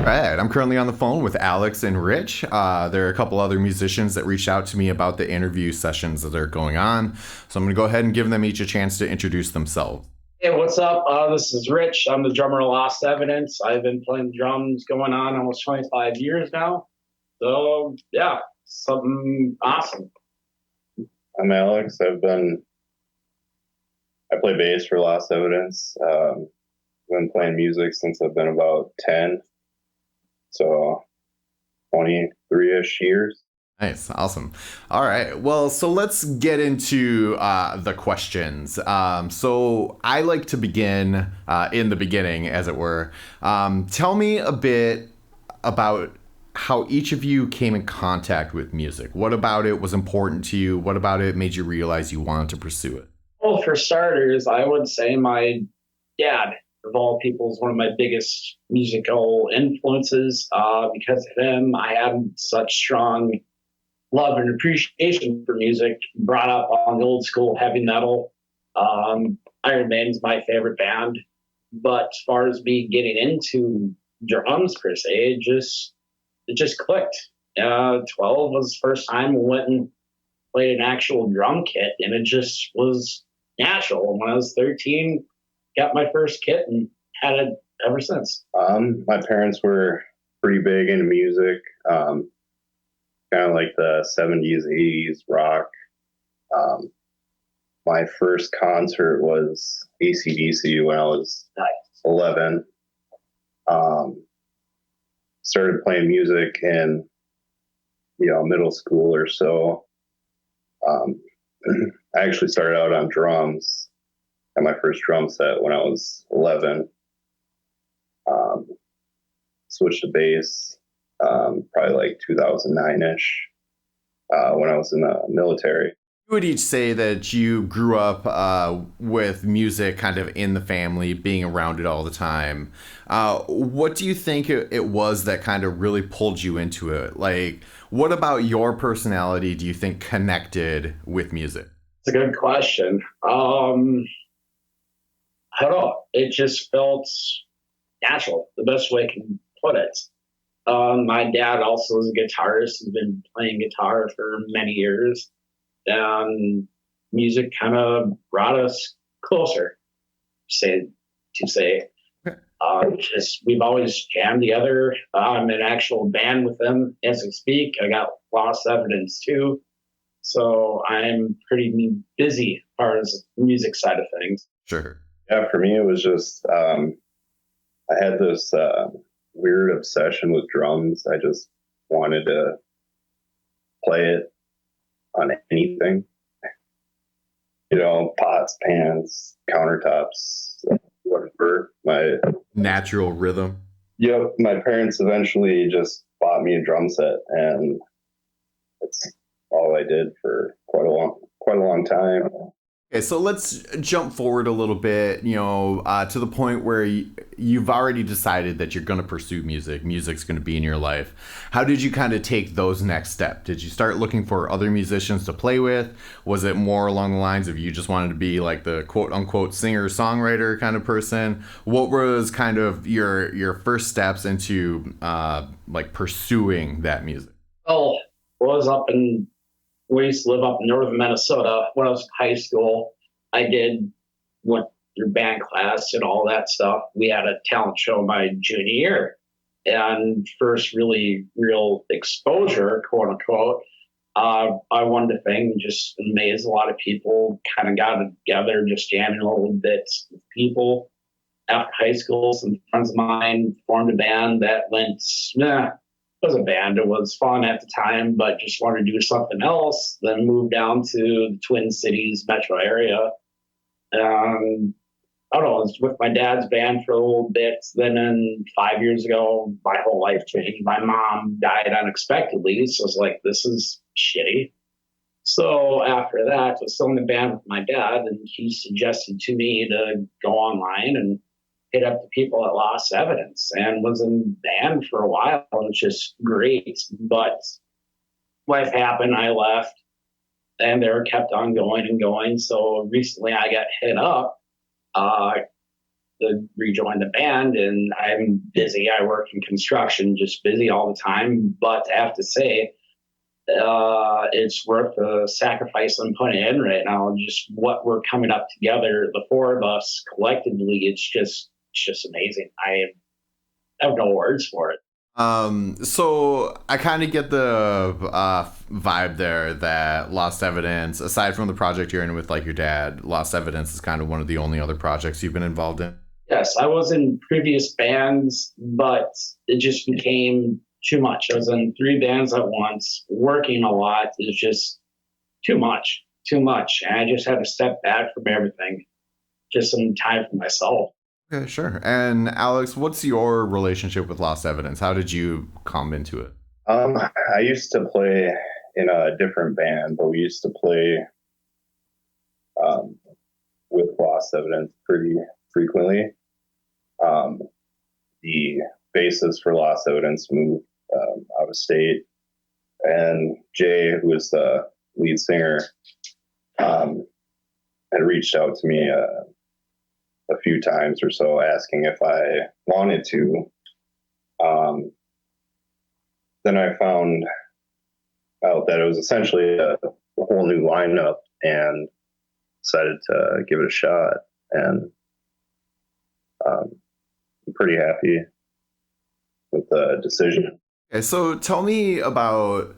right. I'm currently on the phone with Alex and Rich. There are a couple other musicians that reached out to me about the interview sessions that are going on. So I'm going to go ahead and give them each a chance to introduce themselves. Hey, what's up? This is Rich. I'm the drummer of Lost Evidence. I've been playing drums going on almost 25 years now. So, yeah, something awesome. I'm Alex. I play bass for Lost Evidence. I've been playing music since I've been about 10, so 23-ish years. Nice. Awesome. All right. Well, so let's get into the questions. So I like to begin in the beginning, as it were. Tell me a bit about how each of you came in contact with music. What about it was important to you? What about it made you realize you wanted to pursue it? Well, for starters, I would say my dad, of all people, is one of my biggest musical influences. Because of him, I had such strong love and appreciation for music. Brought up on the old school heavy metal. Iron Maiden's my favorite band. But as far as me getting into drums per se, it just clicked. 12 was the first time I went and played an actual drum kit, and it just was natural. When I was 13, got my first kit and had it ever since. My parents were pretty big into music, kind of like the 70s, 80s rock. My first concert was AC/DC when I was 11. Started playing music in middle school or so. I actually started out on drums at my first drum set when I was 11. Switched to bass probably like 2009-ish when I was in the military. You would each say that you grew up with music kind of in the family, being around it all the time. What do you think it was that kind of really pulled you into it? Like, what about your personality do you think connected with music? It's a good question. I don't know. It just felt natural, the best way I can put it. My dad also is a guitarist. He's been playing guitar for many years. And music kind of brought us closer, to say. Just we've always jammed together. I'm in an actual band with them as we speak. I got Lost Evidence too, so I'm pretty busy as far as the music side of things. Sure. Yeah, for me, it was just I had this weird obsession with drums. I just wanted to play it on anything, pots, pans, countertops, whatever. Natural rhythm. My parents eventually just bought me a drum set, and that's all I did for quite a long time. Okay, so let's jump forward a little bit, to the point where you've already decided that you're going to pursue music. Music's going to be in your life. How did you kind of take those next steps? Did you start looking for other musicians to play with? Was it more along the lines of you just wanted to be like the quote unquote singer-songwriter kind of person? What was kind of your first steps into like pursuing that music? Well, we used to live up in northern Minnesota. When I was in high school, went through band class and all that stuff. We had a talent show my junior year. And first really real exposure, quote unquote, I wanted to sing, just amaze a lot of people, kind of got together, just jamming a little bit with people. After high school, some friends of mine formed a band that went, it was a band. It was fun at the time, but just wanted to do something else. Then moved down to the Twin Cities metro area. I don't know, I was with my dad's band for a little bit. Then 5 years ago, my whole life changed. My mom died unexpectedly. So I was like, this is shitty. So after that, I was still in the band with my dad, and he suggested to me to go online and hit up the people at Lost Evidence, and was in band for a while. It was just great. But life happened, I left, and they were kept on going and going. So recently I got hit up to rejoin the band, and I'm busy. I work in construction, just busy all the time. But I have to say, it's worth the sacrifice I'm putting in right now. Just what we're coming up together, the four of us collectively, it's just amazing. I have no words for it. So I kind of get the vibe there that Lost Evidence, aside from the project you're in with like your dad, Lost Evidence is kind of one of the only other projects you've been involved in. Yes, I was in previous bands, but it just became too much. I was in three bands at once, working a lot. It was just too much, too much. And I just had to step back from everything, just some time for myself. Okay, sure. And Alex, what's your relationship with Lost Evidence? How did you come into it? I used to play in a different band, but we used to play um, with Lost Evidence pretty frequently. Um, the bassist for Lost Evidence moved out of state, and Jay, who was the lead singer, um, had reached out to me a few times or so, asking if I wanted to. Um, then I found out that it was essentially a whole new lineup, and decided to give it a shot. And I'm pretty happy with the decision. Okay, so tell me about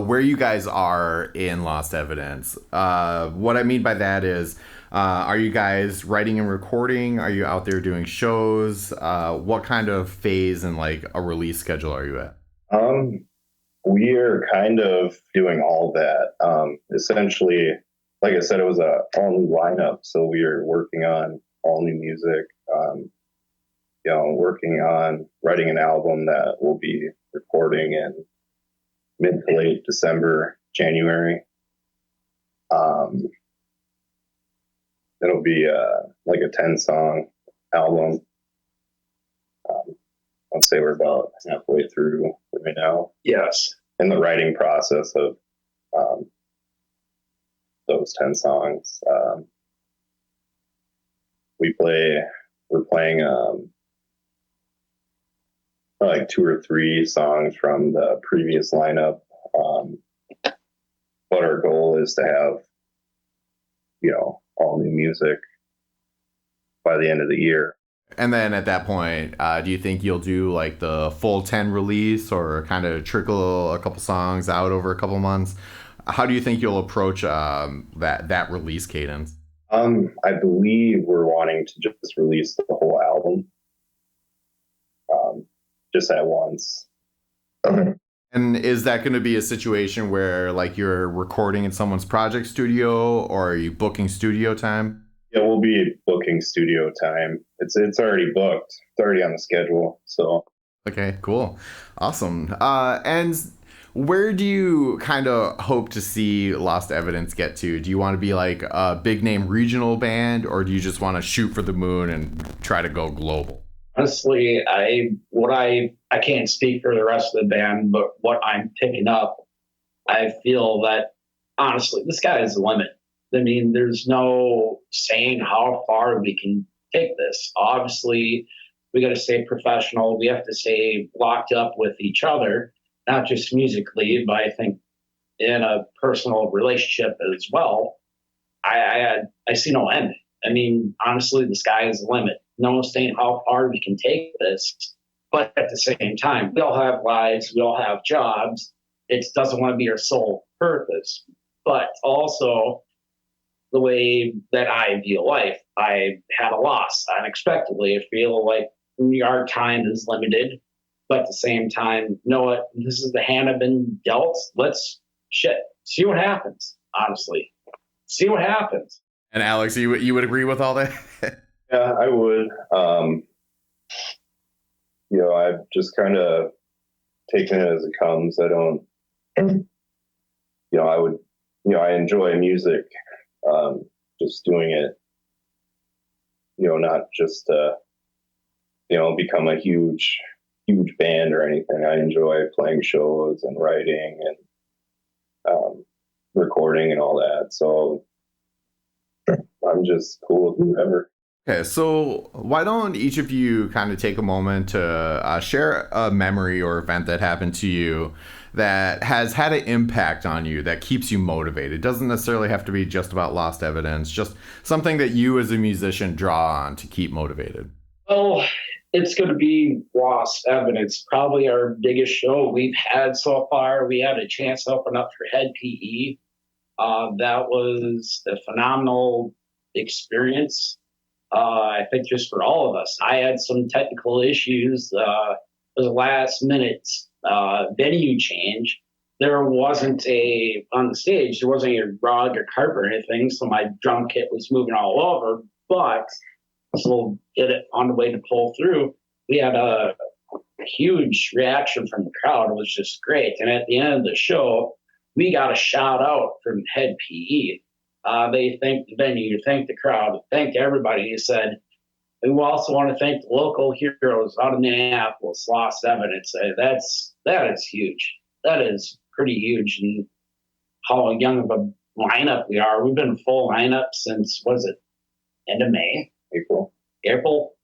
where you guys are in Lost Evidence. What I mean by that is, are you guys writing and recording? Are you out there doing shows? What kind of phase and like a release schedule are you at? We are kind of doing all that. Essentially, like I said, it was a all new lineup, so we are working on all new music. Working on writing an album that we'll be recording in mid to late December, January. It'll be like a 10-song album. I'd say we're about halfway through right now Yes. in the writing process of those 10 songs. We're playing like 2 or 3 songs from the previous lineup. But our goal is to have, all new music by the end of the year. And then at that point, do you think you'll do like the full 10 release or kind of trickle a couple songs out over a couple months? How do you think you'll approach that release cadence? I believe we're wanting to just release the whole album just at once. And is that going to be a situation where like you're recording in someone's project studio, or are you booking studio time? Yeah, we'll be booking studio time. It's already booked. It's already on the schedule. So Okay, cool. Awesome. And where do you kind of hope to see Lost Evidence get to? Do you want to be like a big name regional band, or do you just want to shoot for the moon and try to go global? Honestly, I can't speak for the rest of the band, but what I'm picking up, I feel that honestly, the sky is the limit. I mean, there's no saying how far we can take this. Obviously, we got to stay professional. We have to stay locked up with each other, not just musically, but I think in a personal relationship as well. I see no end. I mean, honestly, the sky is the limit. No one's saying how far we can take this, but at the same time, we all have lives, we all have jobs. It doesn't want to be our sole purpose, but also the way that I view life. I had a loss unexpectedly. I feel like our time is limited, but at the same time, know what? This is the hand I've been dealt. Let's see what happens. Honestly, see what happens. And Alex, you would agree with all that? yeah, I would. I've just kind of taken it as it comes. I don't. I enjoy music. Just doing it. Not just become a huge band or anything. I enjoy playing shows and writing and recording and all that. So I'm just cool with whoever. Okay, so why don't each of you kind of take a moment to share a memory or event that happened to you that has had an impact on you that keeps you motivated? It doesn't necessarily have to be just about lost evidence, just something that you as a musician draw on to keep motivated. Well, it's going to be Lost Evidence, probably our biggest show we've had so far. We had a chance to open up for Head PE. That was a phenomenal experience. I think just for all of us. I had some technical issues. It was a last minute venue change. There wasn't on the stage, there wasn't a rug or carpet or anything, so my drum kit was moving all over, but still did it on the way to pull through. We had a huge reaction from the crowd. It was just great. And at the end of the show, we got a shout out from Head PE. They thanked the venue, thanked the crowd, thanked everybody. He said, we also want to thank the local heroes out of Minneapolis, Lost Evidence. That is huge. That is pretty huge. And how young of a lineup we are. We've been full lineup since, was it, end of May?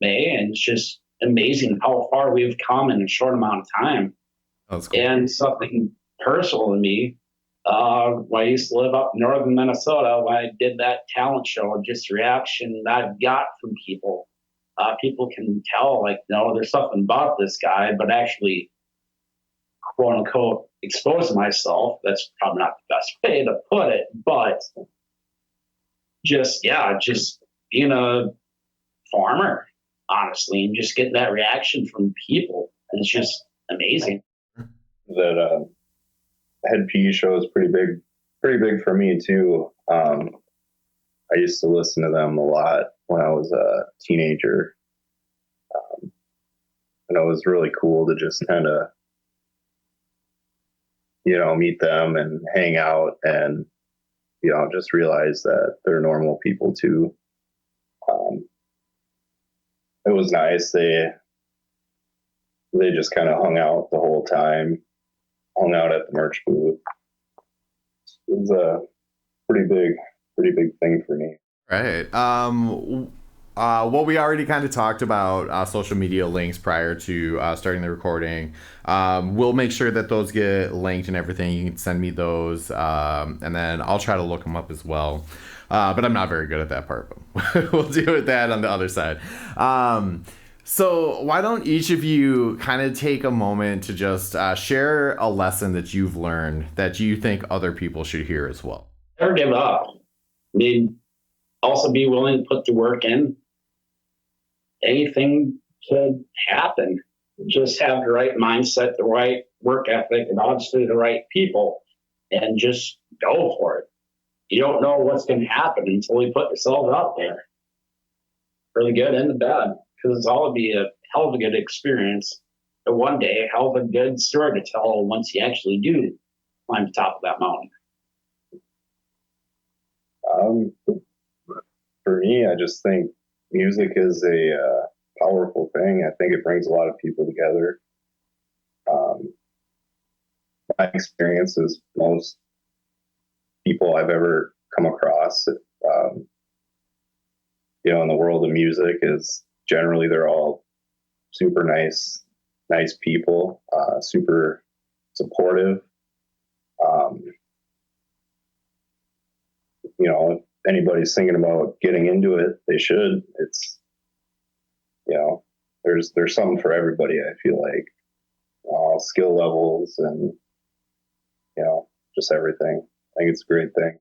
May. And it's just amazing how far we've come in a short amount of time. That's cool. And something personal to me, when I used to live up in northern Minnesota, when I did that talent show, just the reaction I've got from people. People can tell, like, no, there's something about this guy, but actually, quote unquote, exposing myself, that's probably not the best way to put it, but just being a farmer, honestly, and just getting that reaction from people. And it's just amazing. That Head PE show is pretty big for me too. I used to listen to them a lot when I was a teenager. And it was really cool to just kind of, meet them and hang out and, just realize that they're normal people too. It was nice. They just kind of hung out the whole time, hung out at the merch booth. It was a pretty big thing for me. Right. Well, we already kind of talked about social media links prior to starting the recording. We'll make sure that those get linked and everything. You can send me those, and then I'll try to look them up as well. But I'm not very good at that part. But we'll deal with that on the other side. So why don't each of you kind of take a moment to just share a lesson that you've learned that you think other people should hear as well? Never give up. I mean, also be willing to put the work in. Anything could happen. Just have the right mindset, the right work ethic, and obviously the right people, and just go for it. You don't know what's going to happen until you put yourself out there, for the good and the bad, because it's all be a hell of a good experience. But one day, a hell of a good story to tell once you actually do climb the top of that mountain. For me, I just think music is a powerful thing. I think it brings a lot of people together. My experience is most people I've ever come across, in the world of music is generally they're all super nice people, super supportive. If anybody's thinking about getting into it, they should. It's, there's something for everybody. I feel like all skill levels and, just everything. I think it's a great thing.